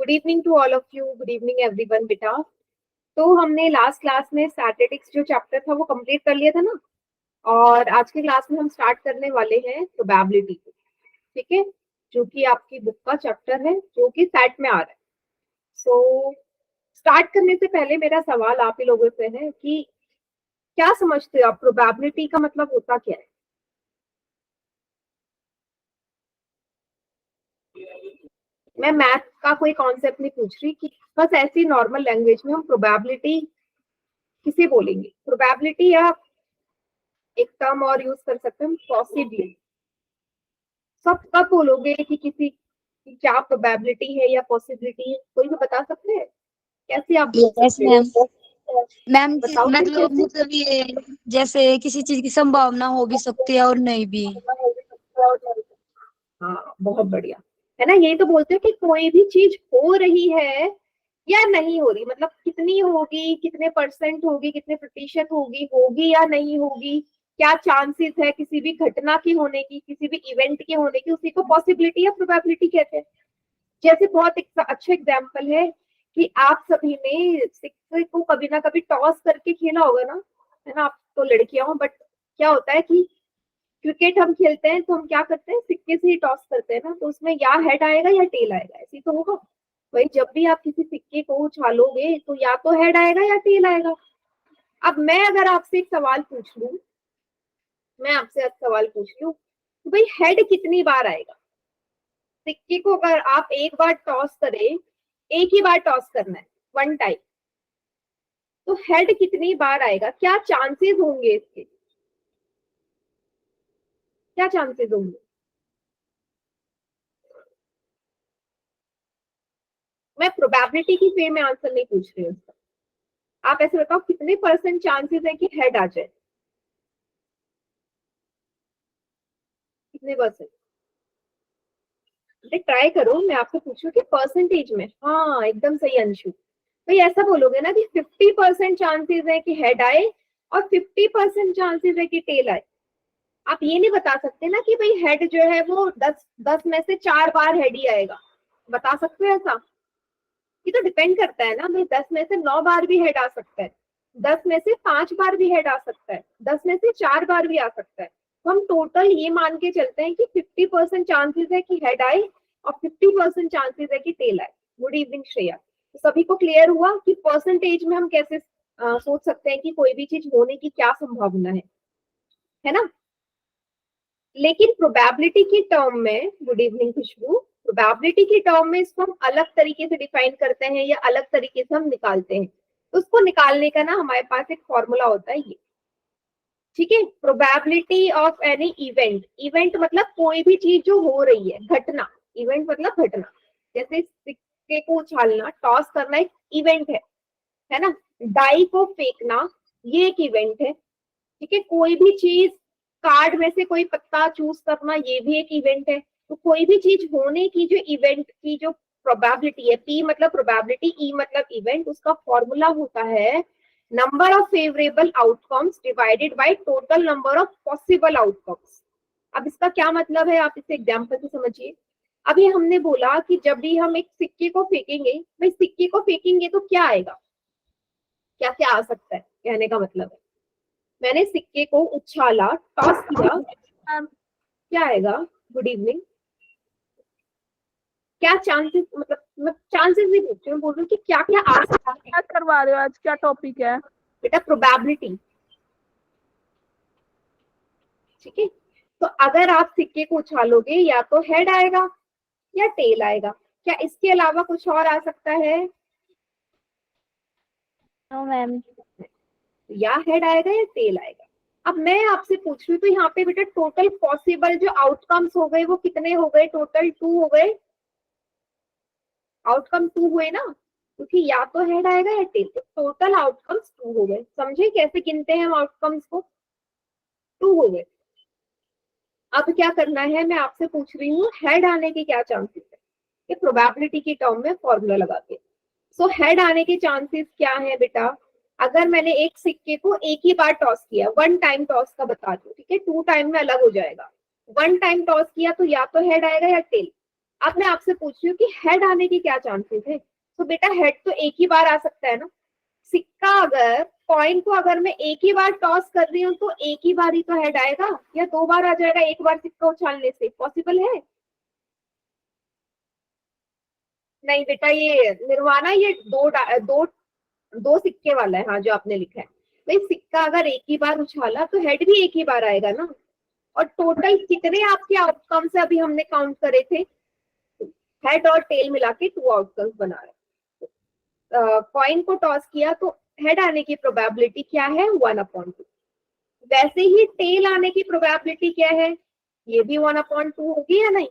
Good evening to all of you, good evening everyone बेटा। तो हमने लास्ट क्लास में स्टैटिस्टिक्स जो चैप्टर था वो कंप्लीट कर लिया था ना, और आज की क्लास में हम स्टार्ट करने वाले हैं प्रोबेबिलिटी को। ठीक है, जो कि आपकी बुक का चैप्टर है जो कि सेट में आ रहा है। सो स्टार्ट करने से पहले मेरा सवाल आप ही लोगों से है कि क्या समझते हो आप, प्रोबेबिलिटी का मतलब होता क्या है? मैं मैथ का कोई कॉन्सेप्ट नहीं पूछ रही, कि बस ऐसी नॉर्मल लैंग्वेज में हम प्रोबेबिलिटी किसे बोलेंगे। प्रोबेबिलिटी या एक टर्म और यूज कर सकते हैं, पॉसिबली। सब कब बोलोगे कि किसी की क्या प्रोबेबिलिटी है या पॉसिबिलिटी है, कोई भी बता सकते हैं? कैसे आप बोल यस सकते मैम। हो? मैम बताओ फिर कैसे। मतलब ये जैसे किसी चीज की संभावना हो भी सकती है और नहीं भी। हाँ, बहुत बढ़िया। है ना, यही तो बोलते हैं कि कोई भी चीज हो रही है या नहीं हो रही, मतलब कितनी होगी, कितने परसेंट होगी, कितने प्रतिशत होगी, होगी या नहीं होगी, क्या चांसेस है किसी भी घटना की होने की, किसी भी इवेंट के होने की, उसी को पॉसिबिलिटी या प्रोबेबिलिटी कहते हैं। जैसे बहुत एक अच्छा एग्जाम्पल है कि आप सभी ने सिक्के को कभी ना कभी टॉस करके खेला होगा ना, है ना। आप तो लड़कियां हो, बट क्या होता है कि क्रिकेट हम खेलते हैं तो हम क्या करते हैं, सिक्के से ही टॉस करते हैं ना, तो उसमें या हेड आएगा या टेल आएगा, ऐसे तो होगा। वही जब भी आप किसी सिक्के को उछालोगे तो या तो हेड आएगा या टेल आएगा। अब मैं अगर आपसे एक सवाल पूछ लूं, मैं आपसे एक सवाल पूछ लूं तो भाई हेड कितनी बार आएगा? सिक्के को अगर आप एक बार टॉस करें, एक ही बार टॉस करना है, वन टाइम, तो हेड कितनी बार आएगा? क्या चांसेस होंगे इसके, क्या चांसेस होंगे? मैं प्रोबेबिलिटी की वे में आंसर नहीं पूछ रही हूँ, आप ऐसे बताओ कितने परसेंट चांसेस है कि हेड आ जाए? कितने परसेंट? ट्राई करो, मैं आपसे पूछूं कि परसेंटेज में। हाँ, एकदम सही अंशु। भाई ऐसा बोलोगे ना कि 50% चांसेस है कि हेड आए और 50% चांसेस है कि टेल आए। आप ये नहीं बता सकते ना कि भाई हेड जो है वो 10 में से 4 बार हेड ही आएगा, बता सकते हो ऐसा? ये तो डिपेंड करता है ना भाई, 10 में से 9 बार भी हेड आ सकता है, 10 में से 5 बार भी हेड आ सकता है, 10 में से 4 बार भी आ सकता है। तो हम टोटल ये मान के चलते हैं कि 50% चांसेस है कि हेड आए और 50% चांसेस है कि टेल आए। Good evening Shreya. तो सभी को क्लियर हुआ कि परसेंटेज में हम कैसे सोच सकते हैं कि कोई भी चीज होने की क्या संभावना है ना। लेकिन प्रोबेबिलिटी की टर्म में, गुड इवनिंग खुशबू, प्रोबेबिलिटी की टर्म में इसको हम अलग तरीके से डिफाइन करते हैं या अलग तरीके से हम निकालते हैं। तो उसको निकालने का ना हमारे पास एक फॉर्मूला होता है ये। ठीक है, probability of any event, event मतलब कोई भी चीज जो हो रही है, घटना। इवेंट मतलब घटना। जैसे सिक्के को उछालना, टॉस करना एक इवेंट है ना। डाई को फेंकना, ये एक इवेंट है। ठीक है, कोई भी चीज, कार्ड में से कोई पत्ता चूज करना, ये भी एक इवेंट है। तो कोई भी चीज होने की जो इवेंट की जो प्रोबेबिलिटी है, पी मतलब प्रोबेबिलिटी, ई मतलब इवेंट, उसका फॉर्मूला होता है number of favourable outcomes divided by total number of possible outcomes. अब इसका क्या मतलब है, आप इसे एग्जाम्पल से समझिए। अभी हमने बोला कि जब भी हम एक सिक्के को फेंकेंगे, भाई सिक्के को फेंकेंगे तो क्या आएगा, क्या क्या आ सकता है, कहने का मतलब है मैंने सिक्के को उछाला, टॉस किया, क्या आएगा? Good evening. क्या चांसेस, मतलब मैं चांसेस नहीं पूछ रही हूँ, बोल रही हूँ कि क्या क्या आ सकता है। क्या करवा रहे हो, आज क्या टॉपिक है? बेटा प्रोबेबिलिटी। ठीक है, तो अगर आप सिक्के को उछालोगे या तो हेड आएगा या टेल आएगा, क्या इसके अलावा कुछ और आ सकता है? No ma'am. या हेड आएगा या टेल आएगा। अब मैं आपसे पूछ रही हूँ, तो यहाँ पे बेटा टोटल पॉसिबल जो आउटकम्स हो गए वो कितने हो गए? टोटल 2 हो गए, आउटकम 2 हुए ना, क्योंकि या तो हेड आएगा या टेल। तो टोटल आउटकम्स 2 हो गए। समझे कैसे गिनते हैं हम आउटकम्स को? 2 हो गए। अब क्या करना है, मैं आपसे पूछ रही हूँ हेड आने के क्या चांसेस है, ये प्रोबेबिलिटी की टर्म में फॉर्मूला लगा के। सो हेड आने के चांसेस क्या है बेटा? अगर मैंने एक सिक्के को एक ही बार टॉस किया, वन टाइम टॉस का बता दो, ठीक है, 2 टाइम में अलग हो जाएगा। वन टाइम टॉस किया तो या तो हेड आएगा या टेल। अब मैं आपसे पूछ रही हूँ कि हेड आने की क्या चांसेस है। तो बेटा हेड तो एक ही बार आ सकता है ना। सिक्का अगर कॉइन को अगर मैं एक ही बार टॉस कर रही हूँ तो एक ही बार ही तो हेड आएगा, या दो बार आ जाएगा एक बार सिक्का उछालने से, पॉसिबल है? नहीं बेटा, ये निर्वाणा ये दो दो सिक्के वाला है, हाँ जो आपने लिखा है। भाई सिक्का अगर एक ही बार उछाला तो हेड भी एक ही बार आएगा ना। और टोटल कितने आपके आउटकम से अभी हमने काउंट करे थे, हेड और टेल मिला के 2 आउटकम्स बना रहे। कॉइन को टॉस किया तो हेड आने की प्रोबेबिलिटी क्या है, 1/2। वैसे ही टेल आने की प्रोबेबिलिटी क्या है, ये भी 1/2 होगी या नहीं,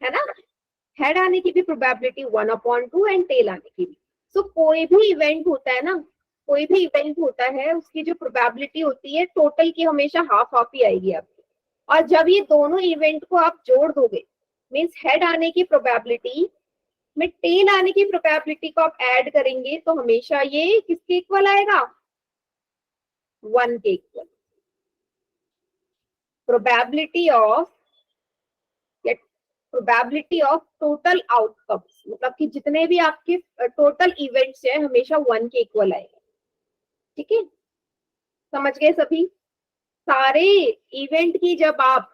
है ना। हेड आने की भी प्रोबेबिलिटी 1/2 एंड टेल आने की भी। सो कोई भी इवेंट होता है ना, कोई भी इवेंट होता है उसकी जो प्रोबेबिलिटी होती है टोटल की हमेशा हाफ हाफ ही आएगी आपकी। और जब ये दोनों इवेंट को आप जोड़ दोगे, मीन्स हेड आने की प्रोबेबिलिटी में टेल आने की प्रोबेबिलिटी को आप ऐड करेंगे तो हमेशा ये किसके इक्वल आएगा, 1 के equal. Probability of probability of total outcomes, मतलब कि जितने भी आपके टोटल इवेंट्स है हमेशा 1 के इक्वल आएगा। ठीक है, समझ गए सभी। सारे इवेंट की जब आप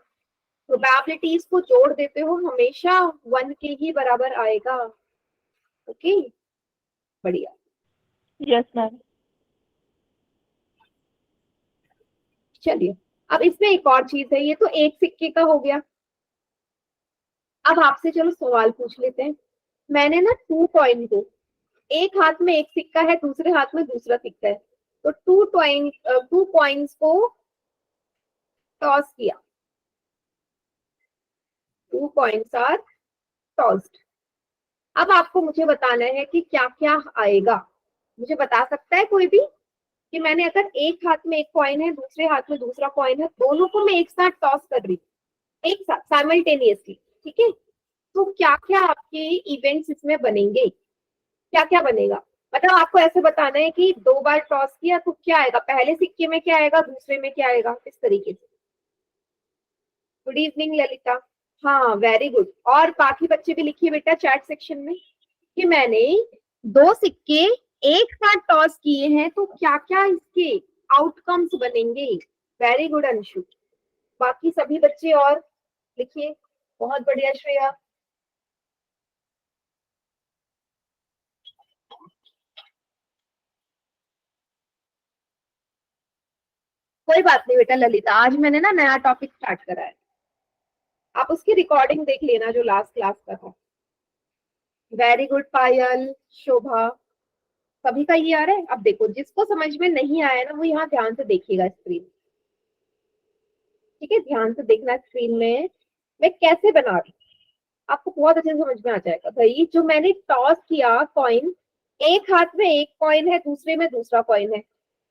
प्रोबेबिलिटीज को जोड़ देते हो हमेशा 1 के ही बराबर आएगा। ओके, बढ़िया। Yes ma'am. चलिए अब इसमें एक और चीज है, ये तो एक सिक्के का हो गया। अब आपसे चलो सवाल पूछ लेते हैं। मैंने ना 2 कॉइन को, एक हाथ में एक सिक्का है दूसरे हाथ में दूसरा सिक्का है, तो 2 कॉइन्स को टॉस किया, 2 कॉइन्स आर टॉस्ड। अब आपको मुझे बताना है कि क्या क्या आएगा। मुझे बता सकता है कोई भी कि मैंने अगर एक हाथ में एक कॉइन है दूसरे हाथ में दूसरा कॉइन है, दोनों को मैं एक साथ टॉस कर रही हूँ, एक साथ साइमल्टेनियसली, ठीक है, तो क्या क्या आपके इवेंट्स इसमें बनेंगे, क्या क्या बनेगा। मतलब आपको ऐसे बताना है कि 2 बार टॉस किया तो क्या आएगा, पहले सिक्के में क्या आएगा दूसरे में क्या आएगा, इस तरीके से। Good evening Lalita. हाँ वेरी गुड। और बाकी बच्चे भी लिखिए बेटा चैट सेक्शन में कि मैंने 2 सिक्के एक साथ टॉस किए हैं तो क्या क्या इसके आउटकम्स बनेंगे। Very good Anshu. बाकी सभी बच्चे और लिखिए। बहुत बढ़िया श्रेया। कोई बात नहीं बेटा ललिता, आज मैंने ना नया टॉपिक स्टार्ट करा है, आप उसकी रिकॉर्डिंग देख लेना जो लास्ट क्लास का था। वेरी गुड पायल, शोभा, सभी का ये आ रहा है। अब देखो जिसको समझ में नहीं आया ना वो यहाँ ध्यान से देखिएगा स्क्रीन, ठीक है, ध्यान से देखना स्क्रीन में मैं कैसे बना रही हूँ, आपको बहुत अच्छे से समझ में आ जाएगा। भाई जो मैंने टॉस किया कॉइन, एक हाथ में एक कॉइन है दूसरे में दूसरा कॉइन है,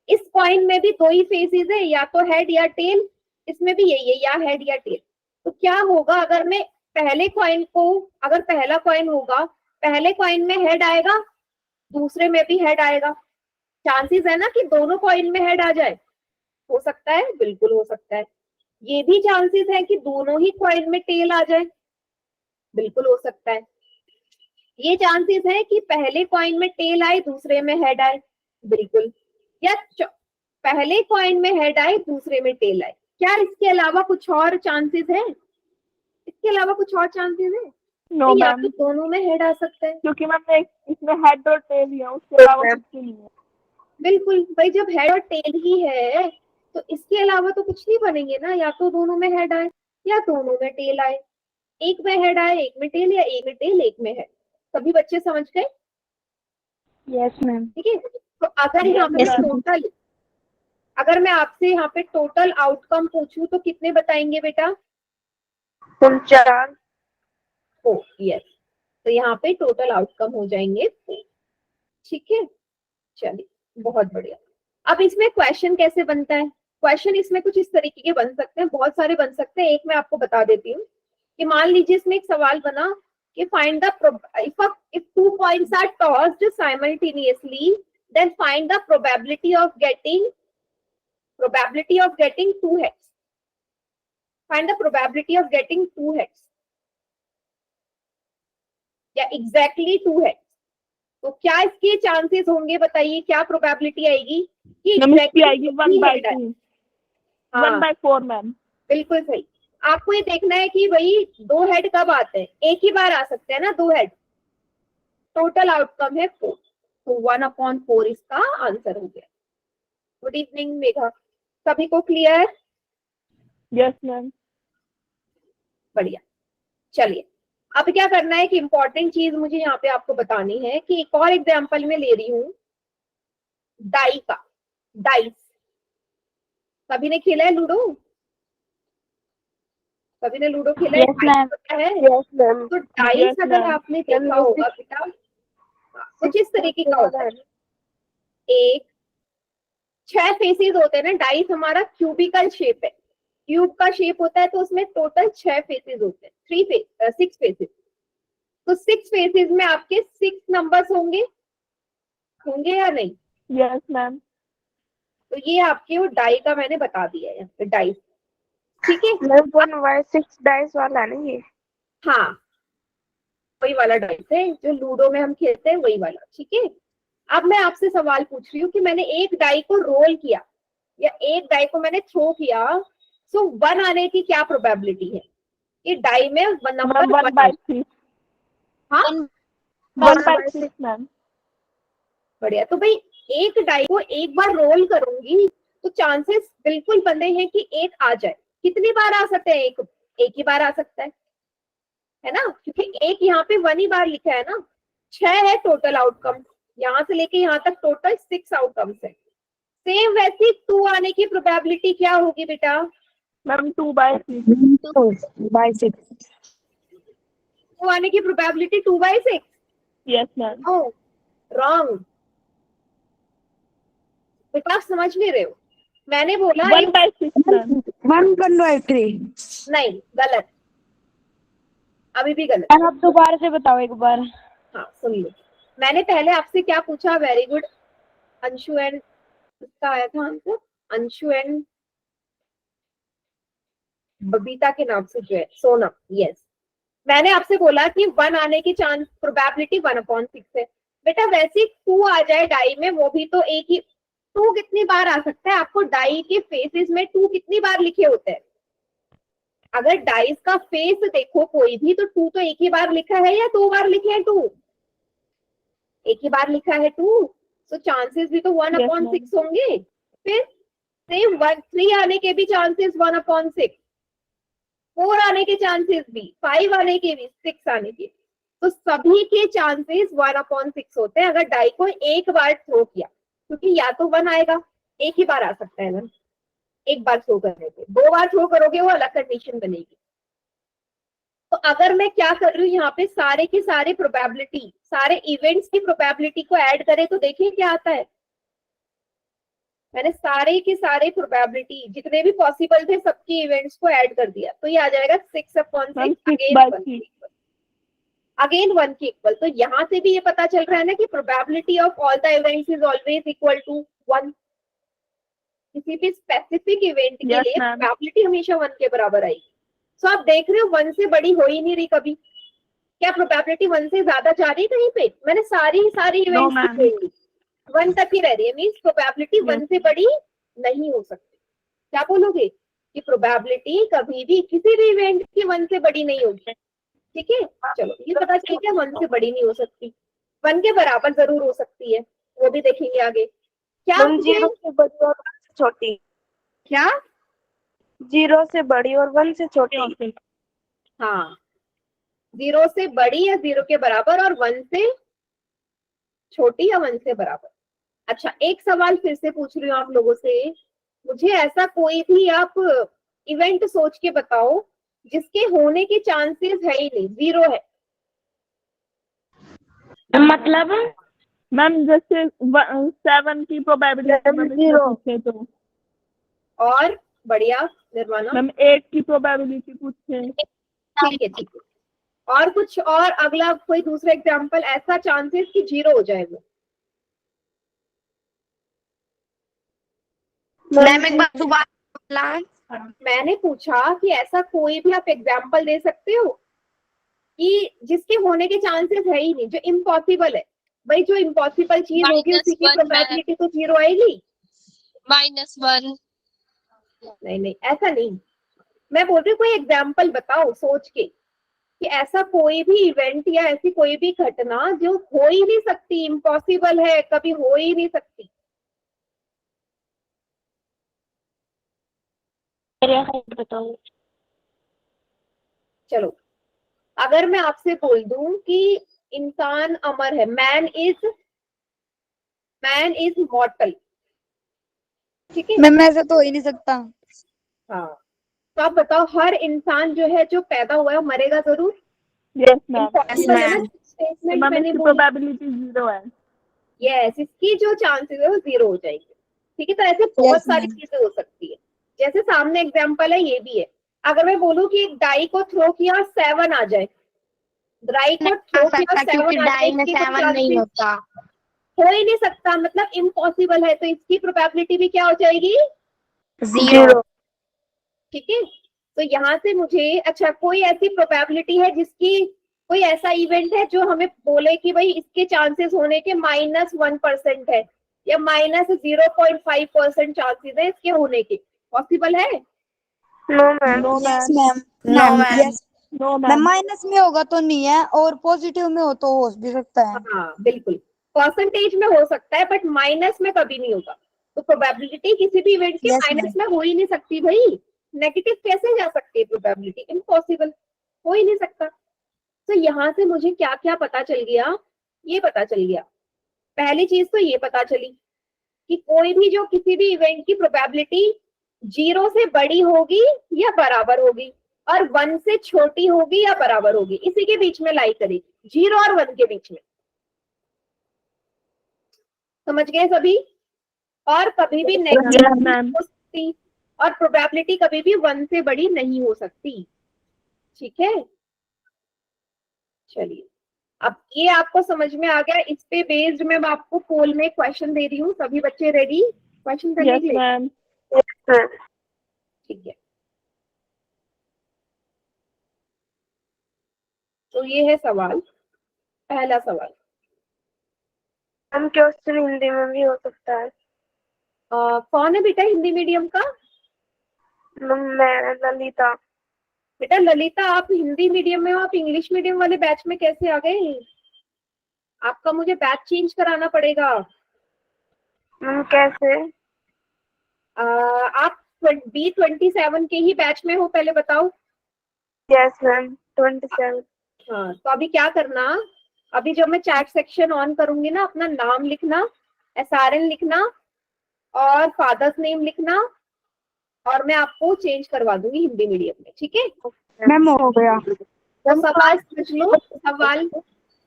इस कॉइन में भी 2 ही फेसेस है, या तो हेड या टेल, इसमें भी यही है, या हेड या टेल। तो क्या होगा अगर मैं पहले कॉइन को, अगर पहला कॉइन होगा पहले कॉइन में हेड आएगा दूसरे में भी हेड आएगा, चांसेस है ना कि दोनों कॉइन में हेड आ जाए, हो सकता है, बिल्कुल हो सकता है। ये भी चांसेस है कि दोनों ही कॉइन में टेल आ जाए, बिल्कुल हो सकता है। ये चांसेस है कि पहले कॉइन में टेल आए दूसरे में हेड आए, बिल्कुल, या पहले कॉइन में हेड आए दूसरे में टेल आए। क्या इसके अलावा कुछ और चांसेस है, इसके अलावा कुछ और चांसेस है? नो या मैम, तो दोनों में हेड आ सकता है, क्योंकि मैम इसमें हेड और टेल ही है, उसके अलावा कुछ भी नहीं है। बिल्कुल भाई, जब हेड और टेल ही है तो इसके अलावा तो कुछ नहीं बनेंगे ना, या तो दोनों में हेड आए या दोनों में टेल आए, एक में हेड आए एक में टेल, या एक में टेल एक में हेड। सभी बच्चे समझ गए? Yes ma'am. ठीक है, तो अगर यहाँ पे Yes, ma'am. टोटल, अगर मैं आपसे यहाँ पे टोटल आउटकम पूछूं तो कितने बताएंगे बेटा? 4। ओ यस, तो यहाँ पे टोटल आउटकम हो जाएंगे 4। ठीक है, चलिए बहुत बढ़िया। अब इसमें क्वेश्चन कैसे बनता है, क्वेश्चन इसमें कुछ इस तरीके के बन सकते हैं, बहुत सारे बन सकते हैं। एक मैं आपको बता देती हूँ कि मान लीजिए इसमें एक सवाल बना कि find the if 2 coins are tossed simultaneously then find the probability of getting 2 heads, find the probability of getting 2 heads। या एग्जैक्टली 2 हेड, तो क्या इसके चांसेस होंगे बताइए, क्या प्रोबेबिलिटी आएगी कि मैम इसकी एग्जैक्टली आएगी 1/2, हाँ 1/4 मैम। बिल्कुल सही। आपको ये देखना है कि भाई 2 हेड कब आते हैं, एक ही बार आ सकते हैं ना 2 हेड, टोटल आउटकम है 4, तो 1/4 इसका आंसर हो गया। गुड इवनिंग मेघा, सभी को क्लियर? Yes ma'am. बढ़िया। चलिए अब क्या करना है कि इंपॉर्टेंट चीज मुझे यहाँ पे आपको बतानी है कि एक और एग्जांपल में ले रही हूँ डाई का, डाइस। सभी ने खेला है लूडो? सभी ने लूडो खेला है? Yes, ma'am. होता है यस मैम। तो डाइस Yes, अगर ma'am. आपने देखा होगा बेटा, कुछ इस तरीके का होता है। एक 6 फेसेस होते हैं ना, डाइस हमारा क्यूबिकल शेप है, क्यूब का शेप होता है, तो उसमें टोटल 6 फेसेस होते हैं, 6 फेसेस। तो 6 फेसेस में आपके 6 नंबर्स होंगे, होंगे या नहीं? Yes ma'am. तो ये आपके वो डाई का मैंने बता दिया है यहाँ पे, डाइस। ठीक है, 1/6 डाइस वाला नहीं है। हाँ वही वाला डाइस है जो लूडो में हम खेलते हैं, वही वाला। ठीक है, अब मैं आपसे सवाल पूछ रही हूँ कि मैंने एक डाई को रोल किया या एक डाई को मैंने थ्रो किया, सो 1 आने की क्या प्रोबेबिलिटी है? ये डाई में नंबर मैम 1/6। हाँ 1/6 मैम। बढ़िया। तो भाई एक डाई को एक बार रोल करूंगी तो चांसेस बिल्कुल बने हैं कि एक आ जाए। कितनी बार आ सकते हैं? एक ही बार आ सकता है ना, क्योंकि एक यहाँ पे 1 ही बार लिखा है ना। 6 है टोटल आउटकम, यहाँ से लेके यहाँ तक टोटल 6 आउटकम्स है। सेम वैसे 2 आने की प्रोबेबिलिटी क्या होगी बेटा? मैम 2/6। 2/6. 2 आने की probability 2/6? Yes ma'am. No, wrong बेटा, आप समझ नहीं रहे हो। मैंने बोला 1/6 मैम। 1/3. नहीं, गलत, अभी भी गलत। मैम आप दोबारा से बताओ एक बार. हाँ सुन लो, मैंने पहले आपसे क्या पूछा? वेरी गुड अंशु एंड, इसका आया था आंसर अंशु एंड बबीता के नाम से जो है सोनम। यस, मैंने आपसे बोला कि 1 आने की चांस प्रोबेबिलिटी 1/6 है। बेटा वैसे 2 आ जाए डाई में, वो भी तो एक ही। 2 कितनी बार आ सकता है? आपको डाई के फेसेस में 2 कितनी बार लिखे होते हैं? अगर डाइस का फेस देखो कोई भी, तो 2 तो एक ही बार लिखा है या 2 बार लिखे हैं? 2 एक ही बार लिखा है 2, तो चांसेस भी तो 1/6 होंगे। फिर सेम 3 आने के भी चांसेस 1/6, 4 आने के चांसेस भी, 5 आने के भी, 6 आने के, तो सभी के चांसेस 1/6 होते हैं अगर डाई को एक बार थ्रो किया, क्योंकि या तो 1 आएगा, एक ही बार आ सकता है ना, एक बार थ्रो करने पे। 2 बार थ्रो करोगे वो अलग कंडीशन बनेगी। तो अगर मैं क्या कर रही हूँ यहाँ पे, सारे के सारे प्रोबेबिलिटी, सारे इवेंट्स की प्रोबेबिलिटी को ऐड करें तो देखिए क्या आता है। मैंने सारे के सारे प्रोबेबिलिटी जितने भी पॉसिबल थे सबके इवेंट्स को ऐड कर दिया, तो ये आ जाएगा 6/6 अगेन 1 के इक्वल। तो यहाँ से भी ये पता चल रहा है ना कि probability of all the events is always equal to 1। किसी भी स्पेसिफिक इवेंट के लिए प्रोबेबिलिटी हमेशा 1 के बराबर आएगी। सो आप देख रहे हो 1 से बड़ी हो ही नहीं रही कभी। क्या प्रोबेबिलिटी 1 से ज्यादा जा रही है कहीं पे? मैंने सारी इवेंट्स 1 तक ही रह रही है, मीन्स प्रोबेबिलिटी 1 से बड़ी नहीं हो सकती। क्या बोलोगे कि प्रोबेबिलिटी कभी भी किसी भी इवेंट की 1 से बड़ी नहीं होगी? ठीक है, चलो ये पता चल गया 1 से बड़ी नहीं हो सकती, 1 के बराबर जरूर हो सकती है, वो भी देखेंगे आगे। क्या 0 से बड़ी और 1 से छोटी। क्या 0 से बड़ी और 1 से छोटी। हाँ 0 से बड़ी या 0 के बराबर और 1 से छोटी या 1 से बराबर। अच्छा एक सवाल फिर से पूछ रही हूँ आप लोगों से, मुझे ऐसा कोई भी आप इवेंट सोच के बताओ जिसके होने के चांसेस है ही नहीं, 0 है। मतलब मैम जैसे 7 की प्रोबेबिलिटी 0 तो, और बढ़िया निर्वाणा मैम 8 की प्रोबेबिलिटी पूछे। ठीक है ठीक है। और कुछ और अगला कोई दूसरा एग्जांपल, ऐसा चांसेस कि 0 हो जाए वो। मैम एक बार दोबारा. मैंने पूछा कि ऐसा कोई भी आप एग्जाम्पल दे सकते हो कि जिसके होने के चांसेस है ही नहीं, जो इम्पॉसिबल है। भाई जो इम्पॉसिबल चीज होगी उसी की -1 प्रोबेबिलिटी तो जीरो आएगी। -1 नहीं नहीं, ऐसा नहीं। मैं बोल रही हूँ कोई एग्जाम्पल बताओ सोच के कि ऐसा कोई भी इवेंट या ऐसी कोई भी घटना जो हो ही नहीं सकती, इम्पॉसिबल है, कभी हो ही नहीं सकती। बताओ। चलो, अगर मैं आपसे बोल दूं कि इंसान अमर है, मैन इज मॉर्टल, ठीक है। मैम ऐसा तो हो ही नहीं सकता। हाँ, तो आप बताओ, हर इंसान जो है जो पैदा हुआ है वो मरेगा जरूर। Yes ma'am. इम्पॉसिबल है ना मैम। स्टेटमेंट मैम मैंने इसकी बोली। प्रोबेबिलिटी 0 है। यस, इसकी जो चांसेस है वो जीरो हो जाएंगे, ठीक है। तो ऐसे बहुत यस सारी मैम। चीजें हो सकती है। जैसे सामने एग्जांपल है, ये भी है। अगर मैं बोलूं कि एक डाई को थ्रो किया 7 आ जाए, डाई को आ थ्रो किया सकता, क्योंकि 7 आ जाए, डाई में इसकी कोई 7 नहीं चांसेस होता। हो ही नहीं सकता, मतलब इम्पॉसिबल है, तो इसकी प्रोबेबिलिटी भी क्या हो जाएगी, 0। ठीक है। तो यहाँ से मुझे, अच्छा कोई ऐसी प्रोबेबिलिटी है जिसकी, कोई ऐसा इवेंट है जो हमें बोले कि भाई इसके चांसेस होने के -1% है या -0.5% चांसेस है इसके होने के, पॉसिबल है? No ma'am. No yes ma'am. Ma'am. No ma'am ma'am. Yes no ma'am. Ma'am. Minus में होगा तो नहीं है, और पॉजिटिव में हो तो हो भी सकता है। हाँ बिल्कुल, परसेंटेज में हो सकता है बट माइनस में कभी नहीं होगा। तो प्रोबेबिलिटी किसी भी इवेंट के यस माइनस मैम। में हो ही नहीं सकती भाई। नेगेटिव कैसे जा सकती है प्रोबेबिलिटी, इम्पॉसिबल, हो ही नहीं सकता। तो यहाँ से मुझे क्या क्या पता चल गया, ये पता चल गया। पहली चीज तो ये पता चली कि कोई भी जो किसी भी इवेंट की प्रोबेबिलिटी 0 से बड़ी होगी या बराबर होगी, और 1 से छोटी होगी या बराबर होगी, इसी के बीच में लाई करेगी, 0 और 1 के बीच में। समझ गए सभी? और कभी भी नेगेटिव यस मैम। हो सकती, और प्रोबेबिलिटी कभी भी 1 से बड़ी नहीं हो सकती, ठीक है। चलिए, अब ये आपको समझ में आ गया। इस पे बेस्ड मैं आपको पोल में क्वेश्चन दे रही हूँ, सभी बच्चे रेडी क्वेश्चन करने यस के लिए? मैम। ठीक है, तो ये है सवाल, पहला सवाल। हम क्वेश्चन हिंदी में भी हो सकता है। कौन है बेटा हिंदी मीडियम का? मैं ललिता। बेटा ललिता, आप हिंदी मीडियम में हो, आप इंग्लिश मीडियम वाले बैच में कैसे आ गए? आपका मुझे बैच चेंज कराना पड़ेगा। कैसे? आप B27 के ही बैच में हो, पहले बताओ। Yes ma'am. 27। हाँ, तो अभी क्या करना, अभी जब मैं चैट सेक्शन ऑन करूंगी ना, अपना नाम लिखना, SRN लिखना और फादर्स नेम लिखना, और मैं आपको चेंज करवा दूंगी हिंदी मीडियम में, ठीक है। मैम हो गया। तो सवाल समझ लो।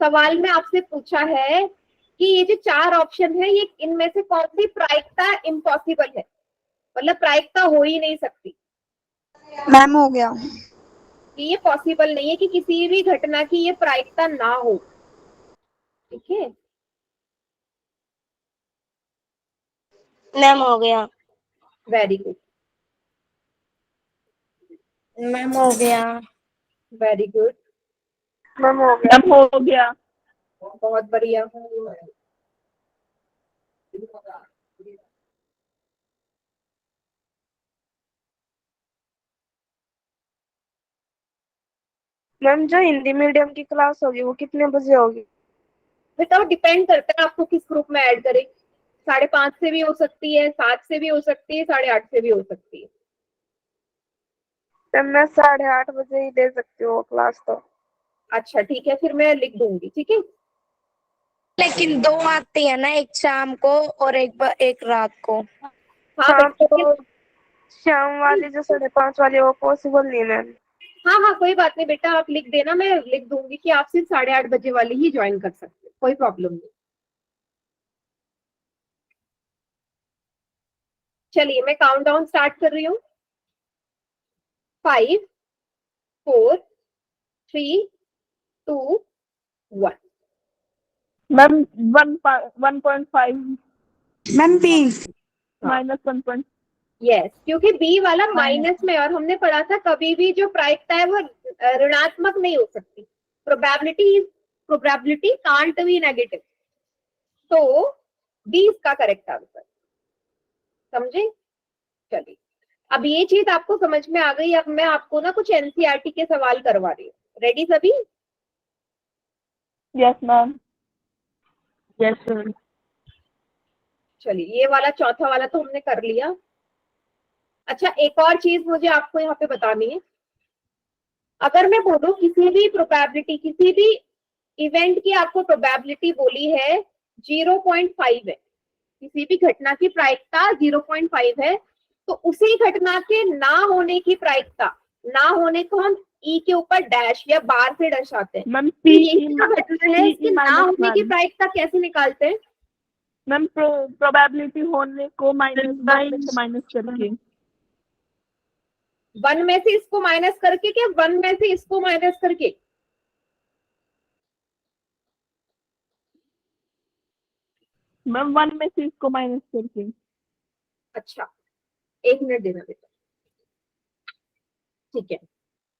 सवाल में आपसे पूछा है कि ये जो 4 ऑप्शन है, ये इनमें से कौन सी प्रायिकता इम्पॉसिबल है, मतलब प्रायिकता हो ही नहीं सकती, मैम हो गया। कि ये पॉसिबल नहीं है कि किसी भी घटना की ये प्रायिकता ना हो, ठीक है। मैम हो गया। वेरी गुड, मैम हो गया। वेरी गुड, मैम हो गया। मैम हो गया। बहुत बढ़िया। मैम जो हिंदी मीडियम की क्लास होगी वो कितने बजे होगी? बेटा वो डिपेंड करता है आपको किस ग्रुप में ऐड करें। 5:30 से भी हो सकती है, 7 से भी हो सकती है, 8:30 से भी हो सकती है। मैम मैं 8:30 बजे ही दे सकती हूँ वो क्लास तो। अच्छा ठीक है, फिर मैं लिख दूंगी, ठीक है। लेकिन 2 आती है ना, एक शाम को और एक रात को। हाँ हाँ बेटा, तो शाम वाली जो 5:30 वाली वो पॉसिबल नहीं मैम। हाँ हाँ कोई बात नहीं बेटा, आप लिख देना, मैं लिख दूंगी कि आप सिर्फ 8:30 बजे वाली ही ज्वाइन कर सकते हो, कोई प्रॉब्लम नहीं। चलिए मैं काउंट डाउन स्टार्ट कर रही हूँ। 5 4 3 2 1। Ma'am 1.5 ma'am B. -1. यस, क्योंकि बी वाला माइनस में, और हमने पढ़ा था कभी भी जो प्रायिकता है वो ऋणात्मक नहीं हो सकती, प्रोबेबिलिटी कांट बी नेगेटिव, तो बी इसका करेक्ट आंसर। समझे? चलिए, अब ये चीज आपको समझ में आ गई। अब मैं आपको ना कुछ एनसीईआरटी के सवाल करवा रही हूँ। रेडी सभी? Yes ma'am. Yes ma'am. चलिए, ये वाला चौथा वाला तो हमने कर लिया। अच्छा, एक और चीज मुझे आपको यहाँ पे बतानी है। अगर मैं बोलूं किसी भी प्रोबेबिलिटी, किसी भी इवेंट की आपको प्रोबेबिलिटी बोली है 0.5 है, किसी भी घटना की प्रायिकता 0.5 है, तो उसी घटना के ना होने की प्रायिकता, ना होने को हम ई के ऊपर डैश या बार से दर्शाते हैं। मैम तो ये जो घटना है इसके ना होने की प्रायिकता कैसे निकालते हैं? मैम प्रोबेबिलिटी होने को माइनस करके। 1 में से इसको माइनस करके, क्या 1 में से इसको माइनस करके? मैम 1 में से इसको माइनस करके। अच्छा, 1 मिनट देना बेटा। ठीक है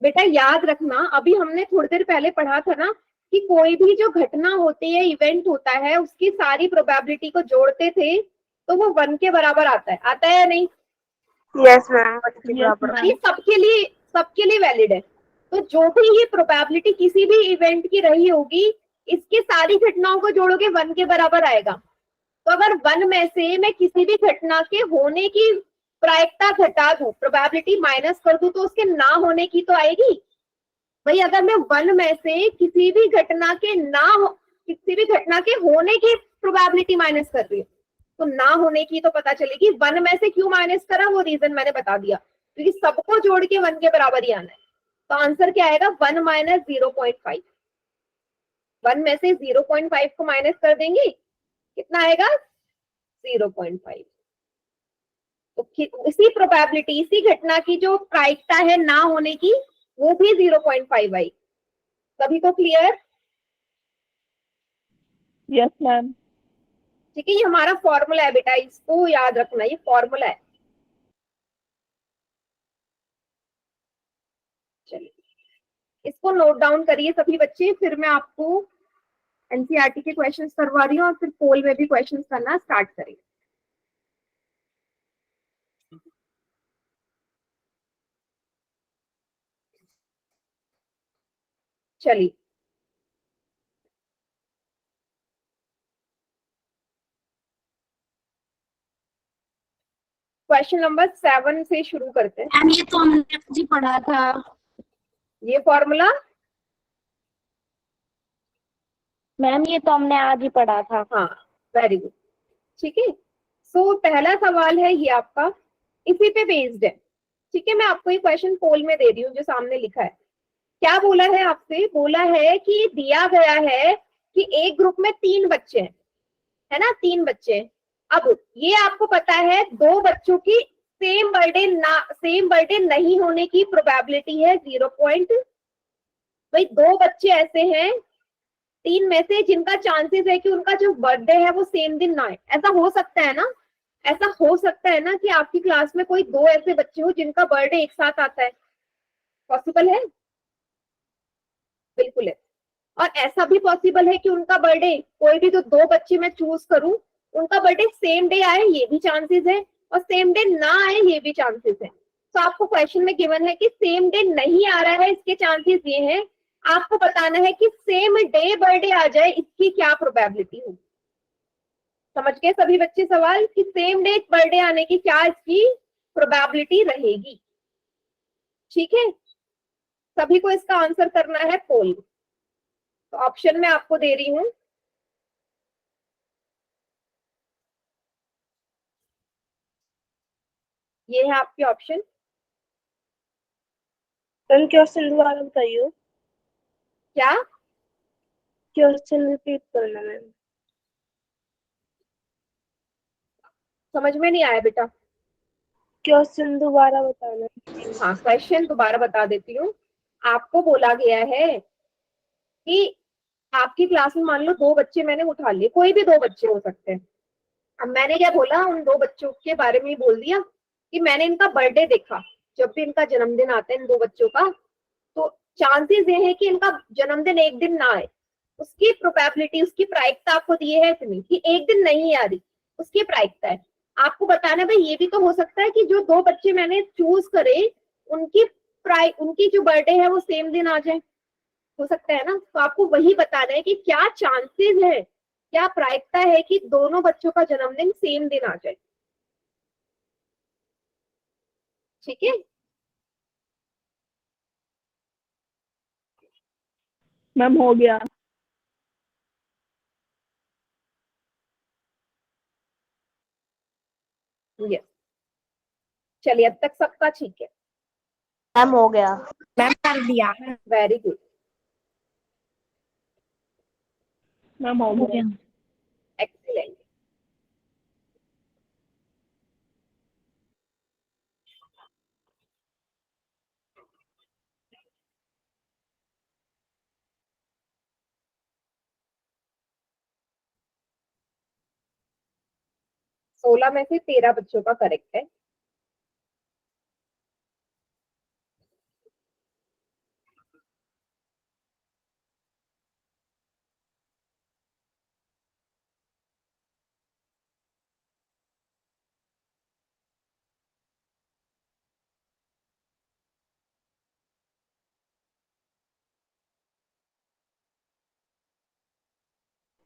बेटा, याद रखना, अभी हमने थोड़ी देर पहले पढ़ा था ना कि कोई भी जो घटना होती है, इवेंट होता है, उसकी सारी प्रोबेबिलिटी को जोड़ते थे तो वो 1 के बराबर आता है या नहीं? यस मैम, ये सबके लिए वैलिड है। तो जो भी ये प्रोबेबिलिटी किसी भी इवेंट की रही होगी, इसकी सारी घटनाओं को जोड़ोगे 1 के बराबर आएगा। तो अगर 1 में से मैं किसी भी घटना के होने की प्रायिकता घटा दूं, प्रोबेबिलिटी माइनस कर दूं, तो उसके ना होने की तो आएगी भाई। अगर मैं 1 में से किसी भी घटना के होने की प्रोबेबिलिटी माइनस कर रही हूँ, तो ना होने की तो पता चलेगी। 1 में से क्यों माइनस करा वो रीजन मैंने बता दिया, क्योंकि सबको जोड़ के 1 के बराबर ही आना है। तो आंसर क्या आएगा? 1 माइनस 0.5। 1 में से 0.5 को माइनस कर देंगे, कितना आएगा? 0.5। तो इसी प्रोबेबिलिटी, इसी घटना की जो प्रायिकता है ना होने की, वो भी 0.5 आई। सभी को क्लियर? Yes ma'am. ठीक है, ये हमारा फॉर्मूला है बेटा, इसको याद रखना, ये फॉर्मूला है। चलिए, इसको नोट डाउन करिए सभी बच्चे, फिर मैं आपको एनसीईआरटी के क्वेश्चंस करवा रही हूँ और फिर पोल में भी क्वेश्चंस करना स्टार्ट करेंगे। चलिए, क्वेश्चन नंबर 7 से शुरू करते हैं। मैम ये तो हमने जी पढ़ा था। ये फॉर्मूला मैम ये तो हमने आज ही पढ़ा था। हाँ, वेरी गुड। ठीक है, सो पहला सवाल है ये आपका, इसी पे बेस्ड है। ठीक है, मैं आपको ये क्वेश्चन पोल में दे रही हूँ जो सामने लिखा है। क्या बोला है आपसे? बोला है कि दिया गया है कि एक ग्रुप में 3 बच्चे हैं, है ना, 3 बच्चे हैं। अब ये आपको पता है 2 बच्चों की सेम बर्थडे नहीं होने की प्रोबेबिलिटी है 0. भाई 2 बच्चे ऐसे हैं 3 में से जिनका चांसेस है कि उनका जो बर्थडे है वो सेम दिन ना है। ऐसा हो सकता है ना? ऐसा हो सकता है ना कि आपकी क्लास में कोई 2 ऐसे बच्चे हो जिनका बर्थडे एक साथ आता है? पॉसिबल है? बिल्कुल है। और ऐसा भी पॉसिबल है कि उनका बर्थडे, कोई भी जो 2 बच्चे मैं चूज करूं, उनका बर्थडे सेम डे आए, ये भी चांसेस है, और सेम डे ना आए, ये भी चांसेस है। तो आपको क्वेश्चन में गिवन है कि सेम डे नहीं आ रहा है, इसके चांसेस ये हैं। आपको बताना है कि सेम डे बर्थडे आ जाए, इसकी क्या प्रोबेबिलिटी होगी। समझ गए सभी बच्चे सवाल कि सेम डे बर्थडे आने की क्या इसकी प्रोबेबिलिटी रहेगी? ठीक है, सभी को इसका आंसर करना है पोल। तो ऑप्शन में आपको दे रही हूं, ये है आपके ऑप्शन। मैम क्वेश्चन दोबारा बताइए। क्या? क्वेश्चन रिपीट करना मैम। समझ में नहीं आया बेटा? क्वेश्चन दोबारा बताना। हाँ, क्वेश्चन दोबारा बता देती हूँ। आपको बोला गया है कि आपकी क्लास में मान लो 2 बच्चे मैंने उठा लिए, कोई भी 2 बच्चे हो सकते हैं। अब मैंने क्या बोला, उन 2 बच्चों के बारे में ही बोल दिया कि मैंने इनका बर्थडे देखा, जब भी इनका जन्मदिन आता है इन 2 बच्चों का, तो चांसेस ये है कि इनका जन्मदिन एक दिन ना आए, उसकी प्रोबेबिलिटी, उसकी प्रायिकता आपको दी है इतनी कि एक दिन नहीं आ रही, उसकी प्रायिकता है। आपको बताना भाई ये भी तो हो सकता है कि जो दो बच्चे मैंने चूज करे उनकी जो बर्थडे है वो सेम दिन आ जाए, हो सकता है ना। तो आपको वही बताना है कि क्या चांसेस है, क्या प्रायिकता है कि दोनों बच्चों का जन्मदिन सेम दिन आ जाए। ठीक है, मैम हो गया। यस, चलिए अब तक सबका ठीक है। मैम हो गया। मैम कर दिया। वेरी गुड, मैम हो गया। एक्सीलेंट। सोलह में से 13 बच्चों का करेक्ट है।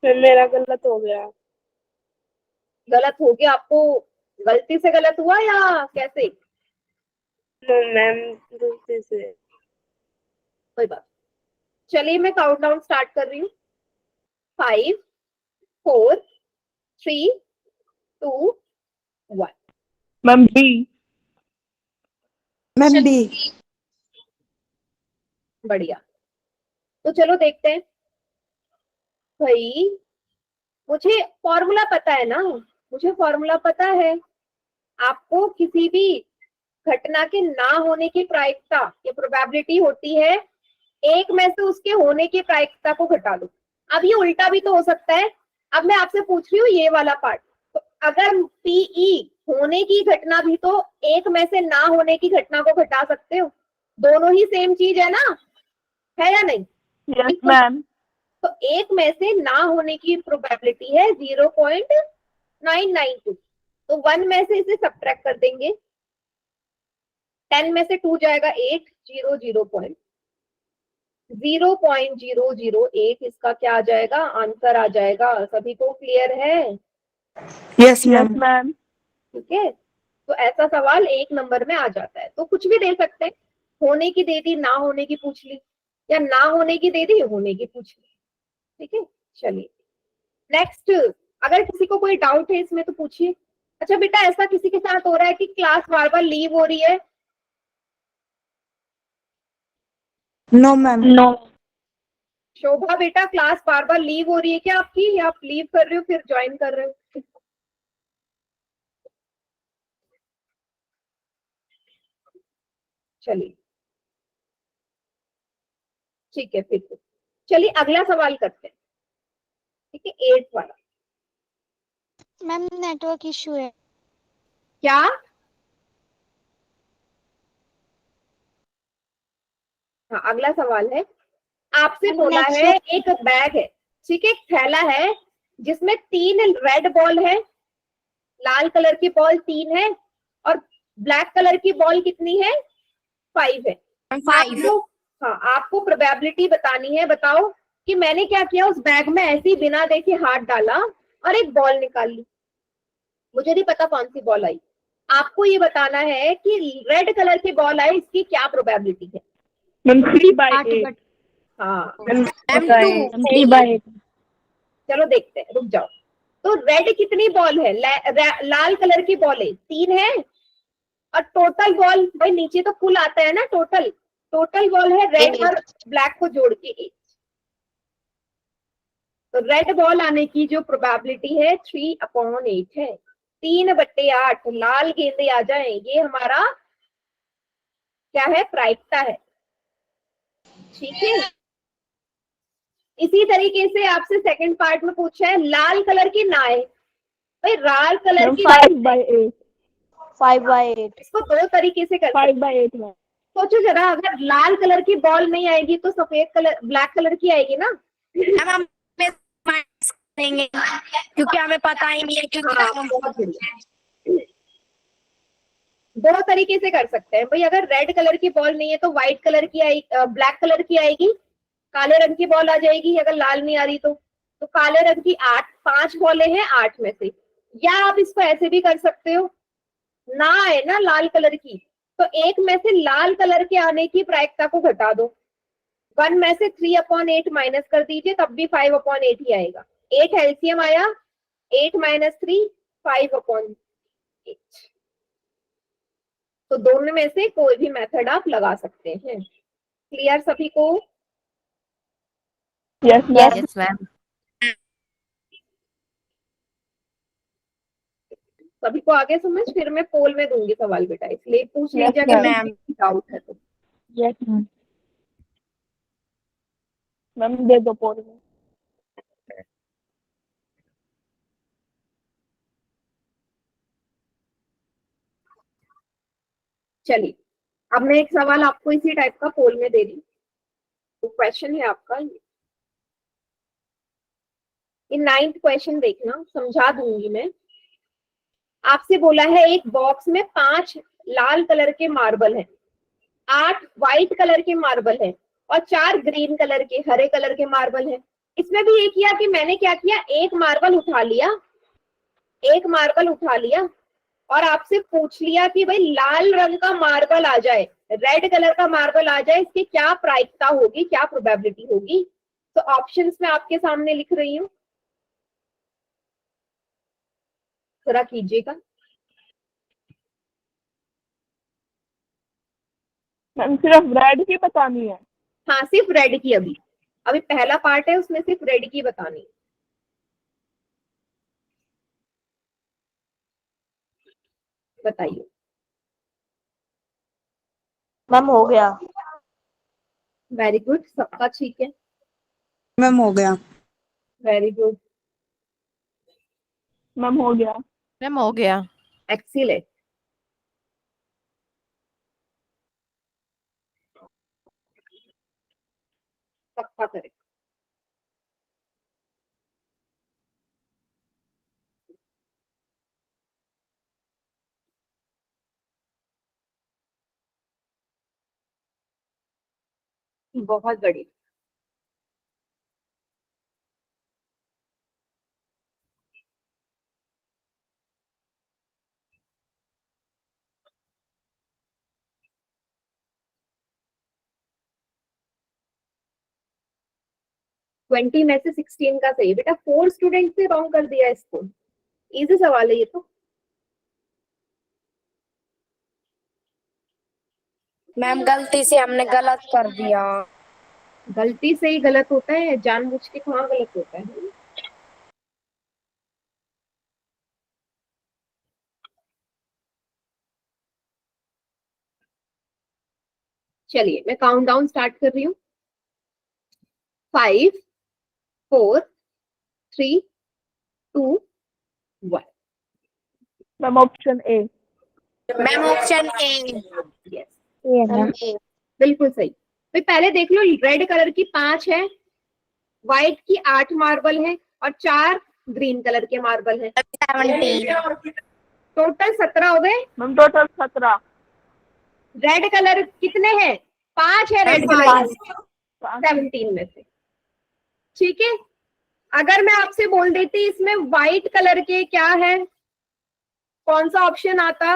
फिर मेरा गलत हो गया। गलत हो गया आपको? गलती से गलत हुआ या कैसे? नो मैम, गलती से। कोई बात, चलिए मैं काउंटडाउन स्टार्ट कर रही हूँ। 5 4 3 2 1। Ma'am B. Ma'am B. बढ़िया, तो चलो देखते हैं। भाई मुझे फॉर्मूला पता है ना, मुझे फॉर्मूला पता है। आपको किसी भी घटना के ना होने की प्रायिकता या प्रोबेबिलिटी होती है, एक में से उसके होने की प्रायिकता को घटा दो। अब ये उल्टा भी तो हो सकता है। अब मैं आपसे पूछ रही हूँ ये वाला पार्ट, तो अगर पीई होने की घटना भी तो एक में से ना होने की घटना को घटा सकते हो, दोनों ही सेम चीज है ना, है या नहीं? Yes ma'am. तो एक में से ना होने की प्रोबेबिलिटी है 0.992, तो 1 में से इसे सब्ट्रैक्ट कर देंगे, 10 में से 2 जाएगा 8, 0.008 इसका क्या आ जाएगा, आंसर आ जाएगा। सभी को क्लियर है? Yes yes ma'am. मैम। ठीक है, तो ऐसा सवाल एक नंबर में आ जाता है। तो कुछ भी दे सकते हैं, होने की दे दी, ना होने की पूछ ली, या ना होने की दे दी, होने की पूछ ली। ठीक है, चलिए नेक्स्ट। अगर किसी को कोई डाउट है इसमें तो पूछिए। अच्छा बेटा, ऐसा किसी के साथ हो रहा है कि क्लास बार बार लीव हो रही है? No ma'am. नो। शोभा बेटा, क्लास बार बार लीव हो रही है क्या आपकी, या आप लीव कर रहे हो फिर ज्वाइन कर रहे हो? चलिए ठीक है, फिर तो चलिए अगला सवाल करते हैं। ठीक है, 8 वाला। मैम नेटवर्क इशू है। क्या? हाँ, अगला सवाल है, आपसे बोला है एक बैग है, ठीक है, एक थैला है जिसमें 3 रेड बॉल है, लाल कलर की बॉल 3 है, और ब्लैक कलर की बॉल कितनी है, 5 है। 5। आपको, हाँ, आपको प्रोबेबिलिटी बतानी है। बताओ कि मैंने क्या किया, उस बैग में ऐसे ही बिना देखे हाथ डाला और एक बॉल निकाल ली, मुझे नहीं पता कौन सी बॉल आई। आपको ये बताना है कि रेड कलर की बॉल आई, इसकी क्या प्रोबेबिलिटी है। मैम 3/8। हाँ, मैम 2। 3/8। चलो देखते हैं, रुक जाओ। तो रेड कितनी बॉल है, लाल कलर की बॉल है 3 है, और टोटल बॉल, भाई नीचे तो कुल आता है ना, टोटल बॉल है रेड और ब्लैक को जोड़ के 8। तो रेड बॉल आने की जो प्रोबेबिलिटी है 3/8 है। 3/8 लाल गेंदे आ जाएं, ये हमारा क्या है, प्रायिकता है। ठीक है, इसी तरीके से आपसे सेकंड पार्ट में पूछा है लाल कलर की नाए, भाई लाल कलर की 5/8। 5/8। इसको 2 तरीके से कर सकते हैं। 5/8 में। सोचो जरा, अगर लाल कलर की बॉल नहीं आएगी तो सफेद कलर, ब्लैक कलर की आएगी ना। मैम हम minus करेंगे क्योंकि हमें पता ही नहीं है क्योंकि हाँ, बहुत बढ़िया। दो तरीके से कर सकते हैं भाई। अगर रेड कलर की बॉल नहीं है तो व्हाइट कलर की आएगी, ब्लैक कलर की आएगी, काले रंग की बॉल आ जाएगी। अगर लाल नहीं आ रही तो काले रंग की 5 बॉलें हैं 8 में से। या आप इसको ऐसे भी कर सकते हो, ना आए ना लाल कलर की तो एक में से लाल कलर के आने की प्रायिकता को घटा दो। 1 में से 3/8 माइनस कर दीजिए, तब भी 5/8 ही आएगा। 8 एलसीएम आया, 8 माइनस 3 5/8। तो दोनों में से कोई भी मेथड आप लगा सकते हैं। क्लियर सभी को? Yes ma'am. Yes ma'am. सभी को आगे समझ? फिर मैं पोल में दूंगी सवाल बेटा, इसलिए पूछ Yes, लीजिए अगर ma'am. डाउट है तो। Yes ma'am. मैम दे दो पोल में। चलिए, अब मैं एक सवाल आपको इसी टाइप का पोल में दे रही हूँ। तो क्वेश्चन है आपका ये 9th क्वेश्चन, देखना, समझा दूंगी मैं। आपसे बोला है एक बॉक्स में 5 लाल कलर के मार्बल हैं, 8 व्हाइट कलर के मार्बल हैं और 4 ग्रीन कलर के, हरे कलर के मार्बल हैं। इसमें भी ये किया कि मैंने क्या किया, एक मार्बल उठा लिया और आपसे पूछ लिया कि भाई लाल रंग का मार्बल आ जाए, रेड कलर का मार्बल आ जाए, इसकी क्या प्रायिकता होगी, क्या प्रोबेबिलिटी होगी। तो ऑप्शंस में आपके सामने लिख रही हूँ, जरा कीजिएगा। मैम सिर्फ रेड की बतानी है। हाँ, सिर्फ रेड की। अभी पहला पार्ट है, उसमें सिर्फ रेड की बतानी है। बताइए। मैम हो गया। वेरी गुड, सबका ठीक है। मैम हो गया। वेरी गुड, मैम हो गया। मैम हो गया। एक्सीलेंट। सबका करें। बहुत बढ़िया। ट्वेंटी में से 16 का सही बेटा। 4 स्टूडेंट से रॉन्ग कर दिया इसको। इजी सवाल है ये तो। मैम गलती से हमने गलत कर दिया। गलती से ही गलत होता है, जानबूझ के कहाँ गलत होता है। चलिए, मैं काउंट डाउन स्टार्ट कर रही हूँ। 5 4 3 2 1। Ma'am option A. Ma'am option A. Yes, ma'am बिल्कुल सही। तो पहले देख लो, रेड कलर की 5 है, व्हाइट की 8 मार्बल है और 4 ग्रीन कलर के मार्बल है। 17। टोटल 17 हो गए। Ma'am total 17। रेड कलर कितने हैं? 5 है रेड कलर, 17 में से। ठीक है, अगर मैं आपसे बोल देती इसमें व्हाइट कलर के क्या है, कौन सा ऑप्शन आता?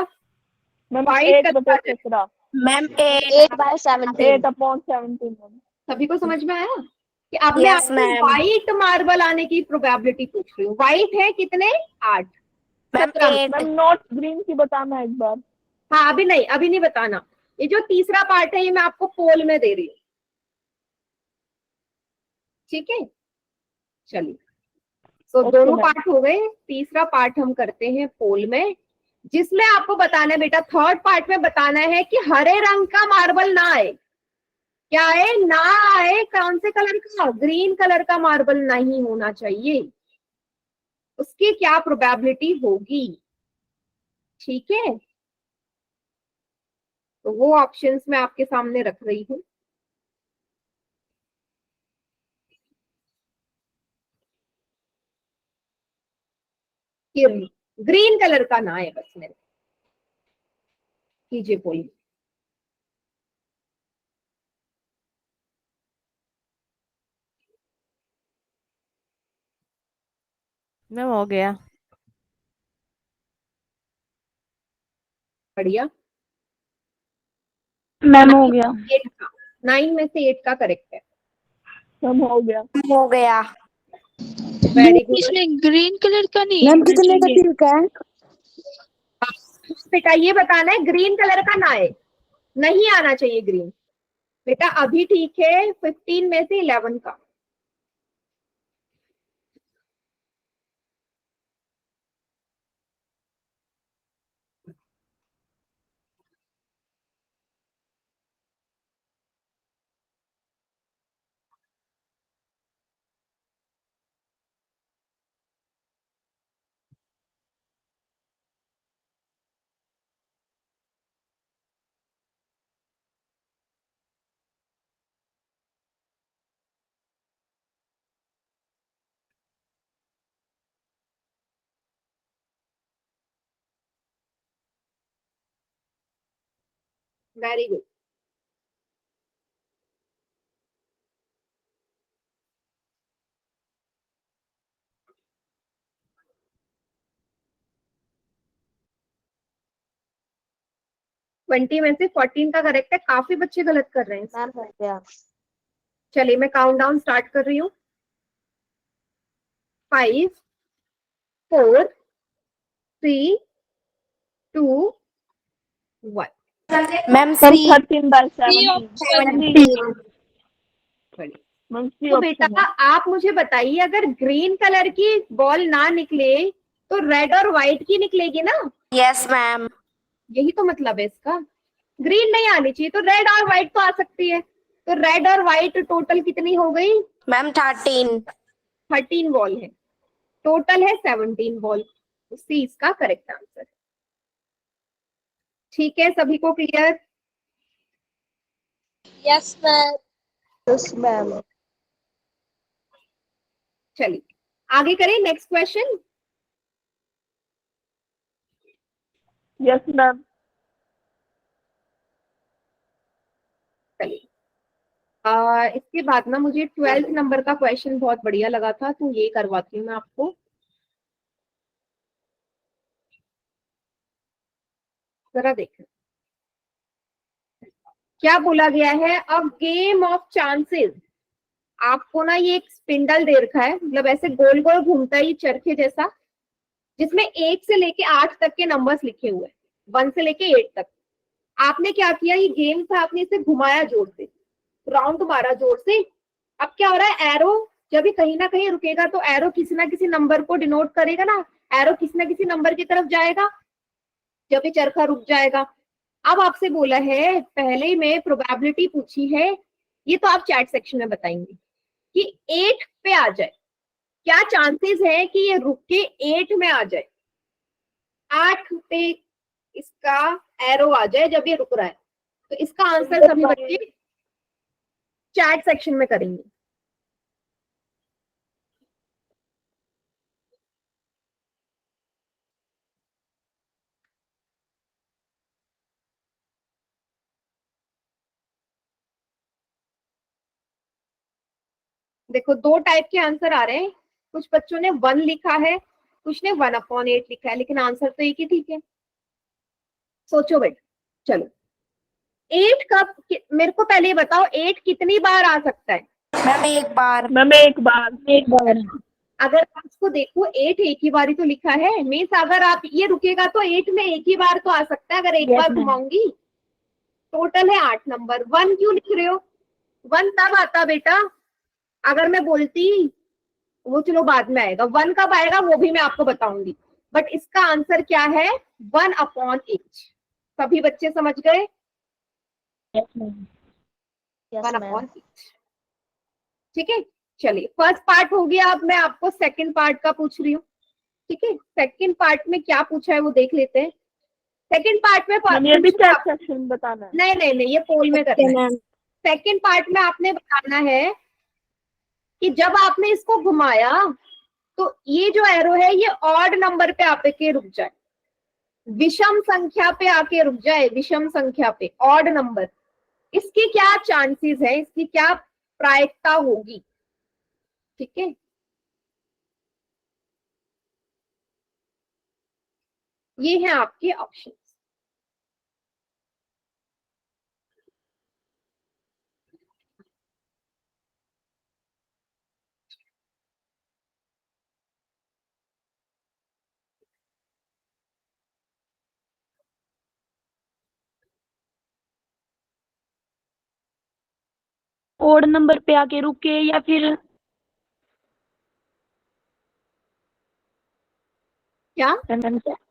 Ma'am White 8/17। मैम 8। 8/17। 8/17 मैम। सभी को समझ में आया कि अब मैं Yes, आपसे ma'am. व्हाइट मार्बल आने की प्रोबेबिलिटी पूछ रही हूँ। व्हाइट है कितने? 8। मैम 17। 8। मैम नॉट ग्रीन की बताना है एक बार। हाँ, अभी नहीं बताना। ये जो तीसरा पार्ट है ये मैं आपको पोल में दे रही हूँ। ठीक है, चलिए। तो Okay, दोनों ma'am. पार्ट हो गए, तीसरा पार्ट हम करते हैं पोल में, जिसमें आपको बताना है बेटा, थर्ड पार्ट में बताना है कि हरे रंग का मार्बल ना आए। क्या है? ना आए। कौन से कलर का? ग्रीन कलर का मार्बल नहीं होना चाहिए। उसकी क्या प्रोबेबिलिटी होगी? ठीक है, तो वो ऑप्शंस मैं आपके सामने रख रही हूँ। ग्रीन कलर का ना है बस मेरे, कीजिए बोलिए। मैम हो गया। बढ़िया। मैम हो गया। 8 का, 9 में से 8 का करेक्ट है। मैम हो गया। हो गया। Very good. इसमें ग्रीन कलर का नहीं मैम आना कितने का चाहिए। तिल का है? बेटा ये बताना है ग्रीन कलर का ना है, नहीं आना चाहिए ग्रीन। बेटा अभी ठीक है, 15 में से 11 का। Very good. ट्वेंटी में से 14 का करेक्ट है। काफी बच्चे गलत कर रहे हैं। मैम हो गया। चलिए मैं काउंट डाउन स्टार्ट कर रही हूँ। 5 4 3 2 1। मैम मैम सी 13/17। 17। मैम सी तो बेटा ऑप्शन है। आप मुझे बताइए, अगर ग्रीन कलर की बॉल ना निकले तो रेड और व्हाइट की निकलेगी ना? Yes ma'am. यही तो मतलब है इसका। ग्रीन नहीं आनी चाहिए तो रेड और व्हाइट तो आ सकती है। तो रेड और व्हाइट टोटल कितनी हो गई? मैम 13। 13 बॉल है, टोटल है 17 बॉल। तो सी इसका करेक्ट आंसर। ठीक है, सभी को clear? Yes ma'am. Yes ma'am. चलिए आगे करें, नेक्स्ट क्वेश्चन। Yes ma'am. चलिए इसके बाद ना मुझे 12th नंबर का क्वेश्चन बहुत बढ़िया लगा था, तो ये करवाती हूँ मैं आपको। जरा देखें क्या बोला गया है। A game of chances. आपको ना ये एक स्पिंडल दे रखा है, मतलब ऐसे गोल गोल घूमता है ये चरखे जैसा, जिसमें 1 से लेके 8 तक के नंबर्स लिखे हुए हैं, 1 से लेके 8 तक। आपने क्या किया, ये गेम था, आपने इसे घुमाया जोर से, राउंड मारा जोर से। अब क्या हो रहा है, एरो जब भी कहीं ना कहीं रुकेगा तो एरो किसी ना किसी नंबर को डिनोट करेगा ना, एरो किसी ना किसी नंबर की तरफ जाएगा जब ये चरखा रुक जाएगा। अब आपसे बोला है, पहले में प्रोबेबिलिटी पूछी है, ये तो आप चैट सेक्शन में बताएंगे कि 8 पे आ जाए। क्या चांसेस है कि ये रुक के 8 में आ जाए, 8 पे इसका एरो आ जाए जब ये रुक रहा है? तो इसका आंसर सभी बच्चे चैट सेक्शन में करेंगे। देखो 2 टाइप के आंसर आ रहे हैं। कुछ बच्चों ने 1 लिखा है, कुछ ने 1/8 लिखा है, लेकिन आंसर तो एक ही ठीक है। सोचो बेटा। चलो 8 का मेरे को पहले बताओ, 8 कितनी बार आ सकता है? मैम एक बार। मैम एक बार। अगर आप इसको देखो 8 एक ही बार ही तो लिखा है, मीन्स अगर आप ये रुकेगा तो 8 में एक ही बार तो आ सकता है। अगर एक बार घुमाऊंगी, टोटल है 8 नंबर। 1 क्यों लिख रहे हो? 1 तब आता बेटा अगर मैं बोलती, वो चलो बाद में आएगा, 1 कब आएगा वो भी मैं आपको बताऊंगी। बट इसका आंसर क्या है? 1/8। सभी बच्चे समझ गए? यस 1/8। मैम। ठीक है, चलिए फर्स्ट पार्ट हो गया। अब मैं आपको सेकंड पार्ट का पूछ रही हूँ। ठीक है, सेकंड पार्ट में क्या पूछा है वो देख लेते हैं। सेकंड पार्ट में मैम ये भी चैट सेक्शन बताना है। नहीं नहीं नहीं, ये पोल में करना है। मैम सेकंड पार्ट में आपने बताना है कि जब आपने इसको घुमाया तो ये जो एरो है ये ऑड नंबर पे आके रुक जाए, विषम संख्या पे आके रुक जाए, विषम संख्या पे, ऑड नंबर। इसकी क्या चांसेस है, इसकी क्या प्रायिकता होगी? ठीक है, ये है आपके ऑप्शन। ओड नंबर पे आके रुके या फिर क्या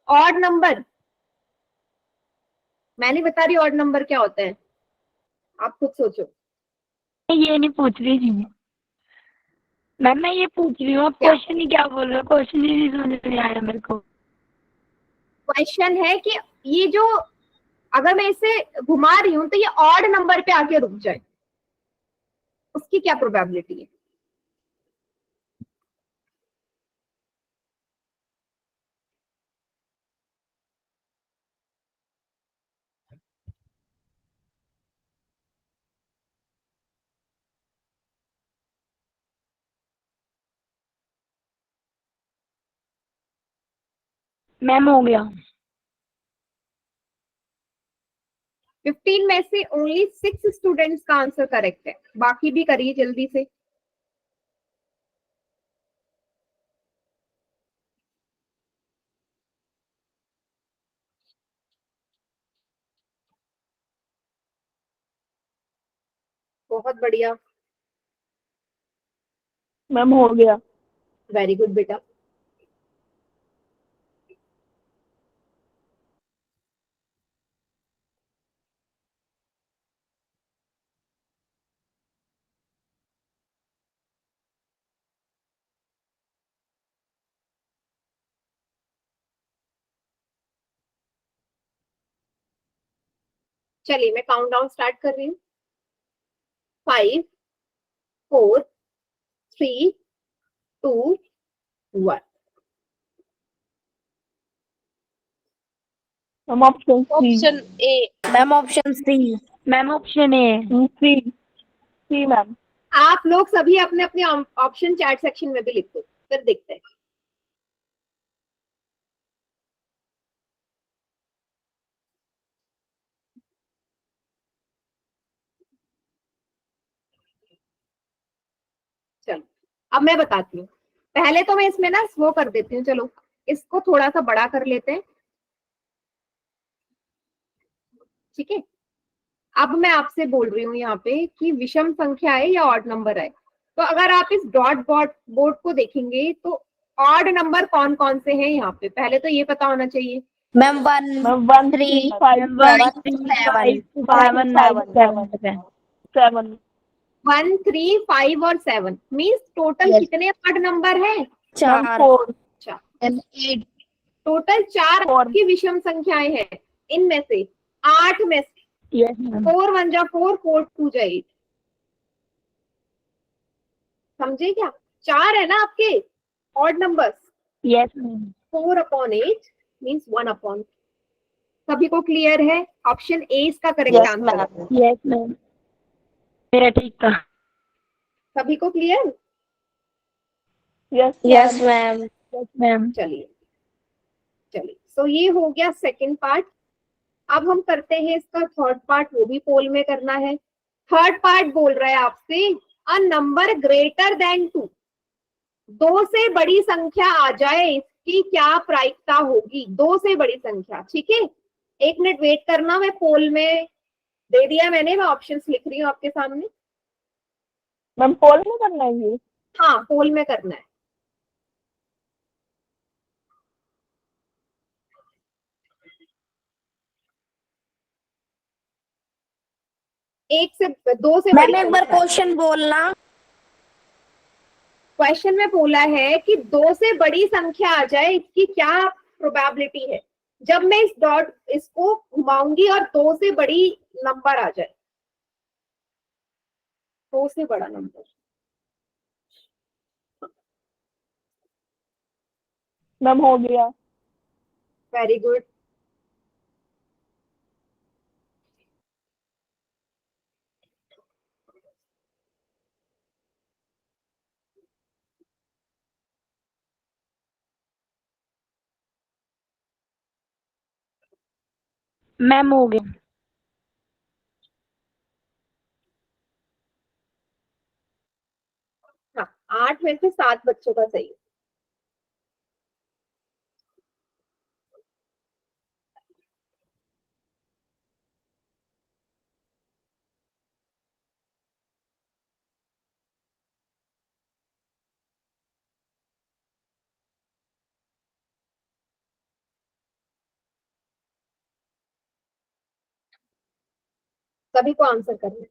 ऑड नंबर? मैं नहीं बता रही ऑड नंबर क्या होता है, आप खुद सोचो। ये नहीं पूछ रही थी मैम, मैं ये पूछ रही हूँ आप क्या? क्वेश्चन ही क्या बोल रहे हो, क्वेश्चन ही नहीं समझ में आया मेरे को। क्वेश्चन है कि ये जो, अगर मैं इसे घुमा रही हूं तो ये ऑड नंबर पे आके रुक जाए, उसकी क्या प्रोबेबिलिटी है? मैम हो गया। 15 में से ओनली 6 स्टूडेंट्स का आंसर करेक्ट है, बाकी भी करिए जल्दी से। बहुत बढ़िया, मैम हो गया। वेरी गुड बेटा। चलिए मैं काउंट डाउन स्टार्ट कर रही हूँ। 5 4 3 2 1। Ma'am option option A. Ma'am option C. Ma'am option A. C C ma'am. आप लोग सभी अपने अपने ऑप्शन चैट सेक्शन में भी लिख दो, फिर देखते हैं। चलो अब मैं बताती हूँ। पहले तो मैं इसमें ना वो कर देती हूँ, चलो इसको थोड़ा सा बड़ा कर लेते हैं। ठीक है, अब मैं आपसे बोल रही हूँ यहाँ पे कि विषम संख्या है या ऑड नंबर है। तो अगर आप इस डॉट बोर्ड को देखेंगे तो ऑड नंबर कौन कौन से हैं यहाँ पे, पहले तो ये पता होना चाहिए। मैम 1 मैम 1 3 3 5 7 1 3 5 और 7 मीन्स टोटल कितने ऑड नंबर है? 4। 4 8। टोटल 4 की विषम संख्याएं हैं। इनमें से 8 में से यस मैम। 4 1 जा 4 4 2 जा 8। समझे क्या? 4 है ना आपके odd numbers. Yes ma'am. 4/8 means 1/। सभी को क्लियर है? ऑप्शन ए इसका करेक्ट आंसर है। यस मैम, मेरा ठीक था। सभी को clear? Yes ma'am. Yes ma'am. चलिए चलिए, सो ये हो गया सेकंड पार्ट। अब हम करते हैं इसका थर्ड पार्ट, वो भी पोल में करना है। थर्ड पार्ट बोल रहा है आपसे अ नंबर ग्रेटर देन 2, 2 से बड़ी संख्या आ जाए, इसकी क्या प्रायिकता होगी? 2 से बड़ी संख्या। ठीक है, 1 मिनट वेट करना, मैं पोल में दे दिया मैंने, मैं ऑप्शंस लिख रही हूँ आपके सामने। मैम पोल में करना है ये? हाँ पोल में करना है। एक से 2 से मैम बड़ी एक बार संख्या। क्वेश्चन बोलना। क्वेश्चन में बोला है कि 2 से बड़ी संख्या आ जाए, इसकी क्या प्रोबेबिलिटी है? जब मैं इस डॉट इसको घुमाऊंगी और 2 से बड़ी नंबर आ जाए, 2 से बड़ा नंबर। मैम हो गया। Very good. मैम हो गया। हाँ, 8 में से 7 बच्चों का सही है। सभी को आंसर करना है।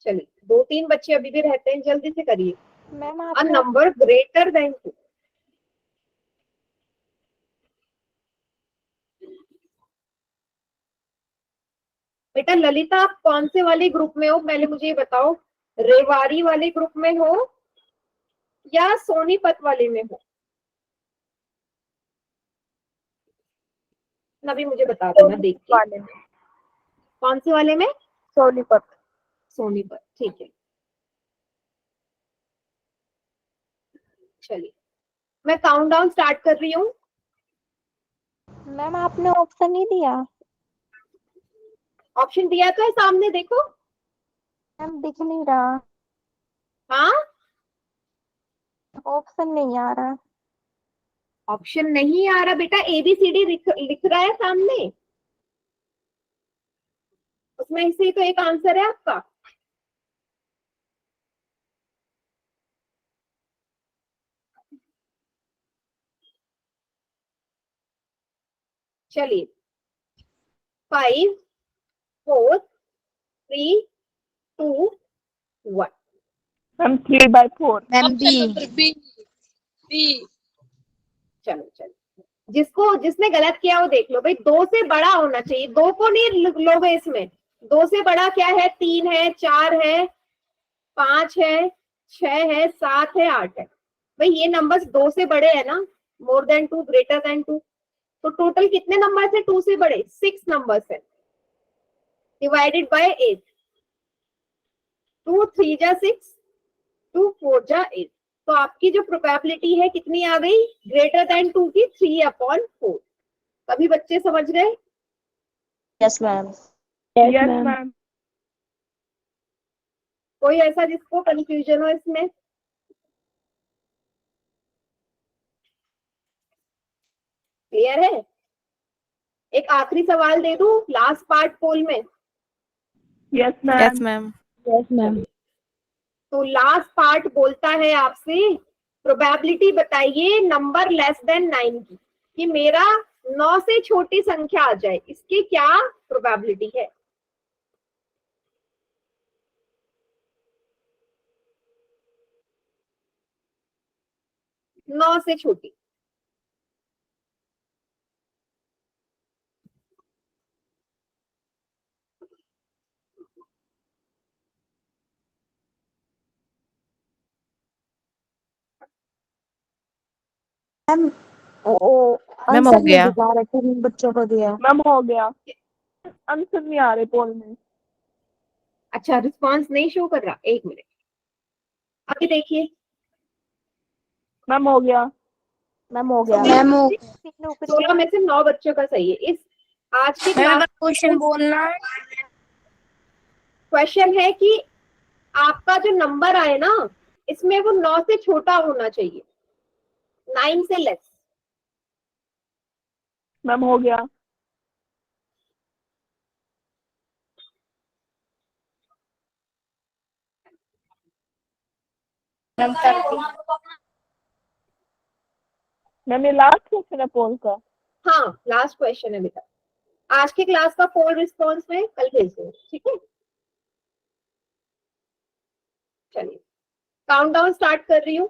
चलिए, 2-3 बच्चे अभी भी रहते हैं, जल्दी से करिए। मैम अ आपने नंबर ग्रेटर देन 2। बेटा ललिता, आप कौन से वाले ग्रुप में हो, पहले मुझे ये बताओ। रेवाड़ी वाले ग्रुप में हो या सोनीपत वाले में हो? अभी मुझे बता देना देख के। वाले में। कौन से वाले में? सोनीपत। सोनीपत, ठीक है। चलिए, मैं काउंटडाउन स्टार्ट कर रही हूँ। मैम आपने ऑप्शन नहीं दिया। ऑप्शन दिया तो है सामने, देखो। मैम दिख नहीं रहा, हाँ, ऑप्शन नहीं आ रहा। ऑप्शन नहीं आ रहा बेटा, ABCD लिख रहा है सामने, उसमें से तो एक आंसर है आपका। चलिए, 5 4 3 2 1। मैम 3/4। Ma'am B. चलो चलो, जिसने गलत किया वो देख लो भाई। 2 से बड़ा होना चाहिए, 2 को नहीं लोगे इसमें। 2 से बड़ा क्या है? 3 है, 4 है, 5 है, 6 है, 7 है, 8 है। भाई ये नंबर्स 2 से बड़े है ना, मोर देन 2, ग्रेटर देन 2। तो टोटल कितने नंबर्स है 2 से बड़े? 6 नंबर्स है, डिवाइडेड बाय 8। 2 3 जा 6, 2 4 जा 8। तो आपकी जो प्रोबेबिलिटी है कितनी आ गई? ग्रेटर देन 2 की 3/4। सभी बच्चे समझ गए? Yes ma'am. Yes ma'am. कोई ऐसा जिसको कंफ्यूजन हो इसमें? क्लियर है? एक आखिरी सवाल दे दूं लास्ट पार्ट पोल में। Yes yes ma'am. Ma'am. Yes ma'am. तो लास्ट पार्ट बोलता है आपसे, प्रोबेबिलिटी बताइए नंबर लेस देन 9 की, कि मेरा 9 से छोटी संख्या आ जाए, इसकी क्या प्रोबेबिलिटी है? नौ से छोटी। मैम हो आंसर नहीं गया। दिखा रहे, 3 बच्चों को दिया। मैम हो गया। आंसर नहीं आ रहे पोल में। अच्छा, रिस्पांस नहीं शो कर रहा, एक मिनट, अभी देखिए। मैम हो गया। मैम हो गया। मैम 16 में से 9 बच्चों का सही है। इस आज के मैम क्लास क्वेश्चन बोलना है। क्वेश्चन है कि आपका जो नंबर आए ना, इसमें वो 9 से छोटा होना चाहिए, 9 से लेस। मैम हो गया। मैम कर दी। मैम ये लास्ट क्वेश्चन है पोल का। हाँ लास्ट क्वेश्चन है बेटा, आज की क्लास का पोल रिस्पॉन्स में कल भेज दूंगी, ठीक है। चलिए काउंटडाउन स्टार्ट कर रही हूँ।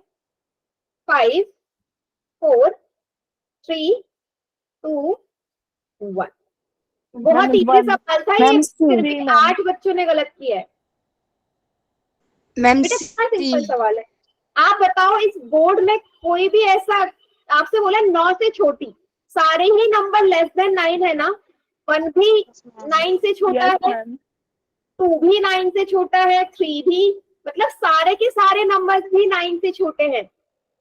5 4 3 2 1। बहुत मैम, इजी one। सवाल था ये, मैम, फिर भी three, मैम। 8 बच्चों ने गलत किया है। मैम बेटा कितना सिंपल सवाल है। आप बताओ इस बोर्ड में कोई भी ऐसा आपसे बोला 9 से छोटी, सारे ही नंबर लेस देन 9 है ना। 1 भी 9 से छोटा यस है, मैम। 2 भी 9 से छोटा है, 3 भी, मतलब सारे के सारे नंबर्स भी 9 से छोटे हैं।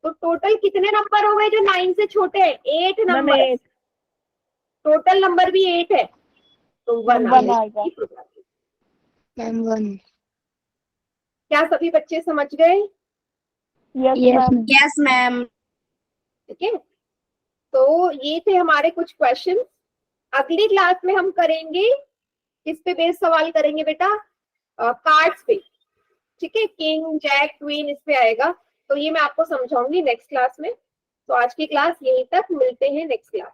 तो टोटल कितने नंबर हो गए जो 9 से छोटे हैं? 8 मैम नंबर। 8। टोटल नंबर भी 8 है, तो 1 मैम 1 आएगा। मैम 1। क्या सभी बच्चे समझ गए? Yes yes ma'am. Yes ma'am. ठीक है, तो ये थे हमारे कुछ क्वेश्चन। अगली क्लास में हम करेंगे, किस पे बेस्ड सवाल करेंगे बेटा? कार्ड्स पे, ठीक है। किंग जैक क्वीन इस पे आएगा, तो ये मैं आपको समझाऊंगी नेक्स्ट क्लास में। तो आज की क्लास यहीं तक, मिलते हैं नेक्स्ट क्लास।